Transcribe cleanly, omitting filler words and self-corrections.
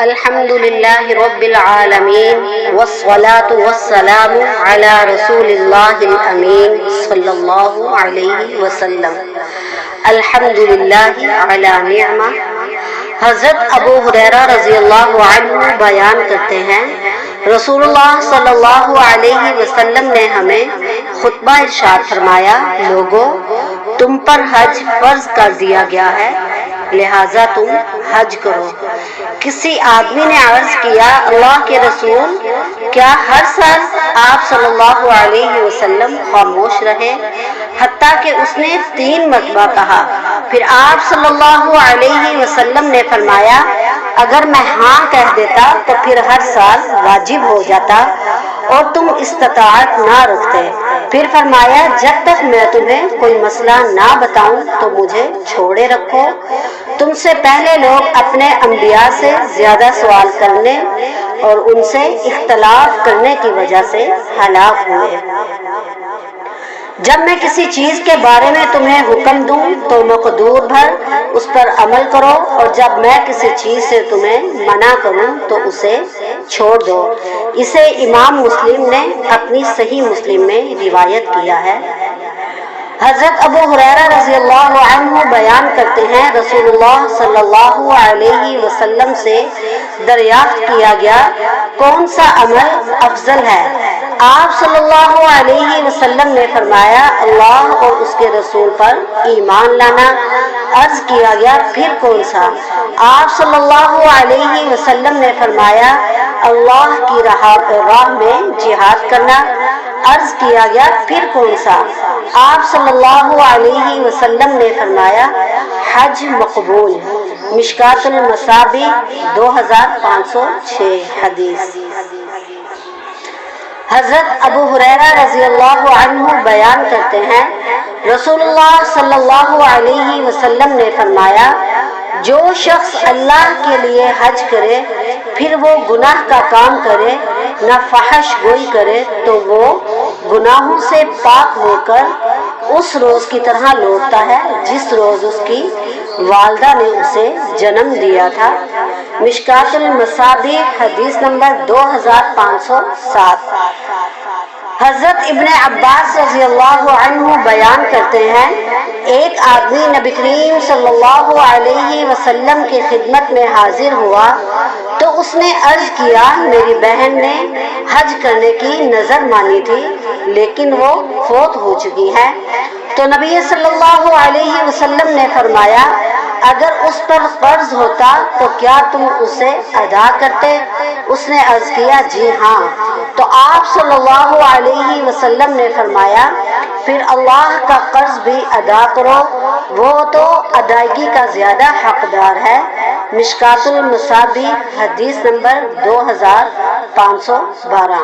الحمد للہ رب العالمین والصلاة والسلام علی رسول اللہ الامین صلی اللہ علیہ وسلم۔ الحمد للہ علی نعمہ۔ حضرت ابو ہریرہ رضی اللہ عنہ بیان کرتے ہیں، رسول اللہ صلی اللہ علیہ وسلم نے ہمیں خطبہ ارشاد فرمایا، لوگوں تم پر حج فرض کر دیا گیا ہے، لہذا تم حج کرو۔ کسی آدمی نے عرض کیا، اللہ کے رسول کیا ہر سال آپ صلی اللہ علیہ وسلم خاموش رہے؟ حتیٰ کہ اس نے 3 مرتبہ کہا۔ پھر آپ صلی اللہ علیہ وسلم نے فرمایا، اگر میں ہاں کہہ دیتا تو پھر ہر سال واجب ہو جاتا اور تم استطاعت نہ رکھتے۔ پھر فرمایا، جب تک میں تمہیں کوئی مسئلہ نہ بتاؤں تو مجھے چھوڑے رکھو۔ تم سے پہلے لوگ اپنے انبیاء سے زیادہ سوال کرنے اور ان سے اختلاف کرنے کی وجہ سے ہلاک ہوئے۔ جب میں کسی چیز کے بارے میں تمہیں حکم دوں تو مقدور بھر اس پر عمل کرو، اور جب میں کسی چیز سے تمہیں منع کروں تو اسے چھوڑ دو۔ اسے امام مسلم نے اپنی صحیح مسلم میں روایت کیا ہے۔ حضرت ابو ہریرہ رضی اللہ عنہ بیان کرتے ہیں، رسول اللہ صلی اللہ علیہ وسلم سے دریافت کیا گیا، کون سا عمل افضل ہے؟ آپ صلی اللہ علیہ وسلم نے فرمایا، اللہ اور اس کے رسول پر ایمان لانا۔ عرض کیا گیا، پھر کون سا؟ آپ صلی اللہ علیہ وسلم نے فرمایا، اللہ کی راہ میں جہاد کرنا۔ عرض کیا گیا، پھر کون سا؟ آپ صلی اللہ علیہ وسلم نے فرمایا، حج مقبول۔ مشکات المصابیح 2506 حدیث۔ حضرت ابو ہریرہ رضی اللہ عنہ بیان کرتے ہیں، رسول اللہ صلی اللہ علیہ وسلم نے فرمایا، جو شخص اللہ کے لیے حج کرے پھر وہ گناہ کا کام کرے، نہ فحش گوئی کرے، تو وہ گناہوں سے پاک ہو کر اس روز کی طرح لوٹتا ہے جس روز اس کی والدہ نے اسے جنم دیا تھا۔ مشکات المصابیح حدیث نمبر 2507۔ حضرت ابن عباس رضی اللہ عنہ بیان کرتے ہیں، ایک آدمی نبی کریم صلی اللہ علیہ وسلم کی خدمت میں حاضر ہوا تو اس نے عرض کیا، میری بہن نے حج کرنے کی نظر مانی تھی لیکن وہ فوت ہو چکی ہے۔ تو نبی صلی اللہ علیہ وسلم نے فرمایا، اگر اس پر قرض ہوتا تو کیا تم اسے ادا کرتے؟ اس نے عرض کیا، جی ہاں۔ تو آپ صلی اللہ علیہ وسلم نے فرمایا، پھر اللہ کا قرض بھی ادا کرو، وہ تو ادائیگی کا زیادہ حقدار ہے۔ مشکات المصابیح حدیث نمبر 2512۔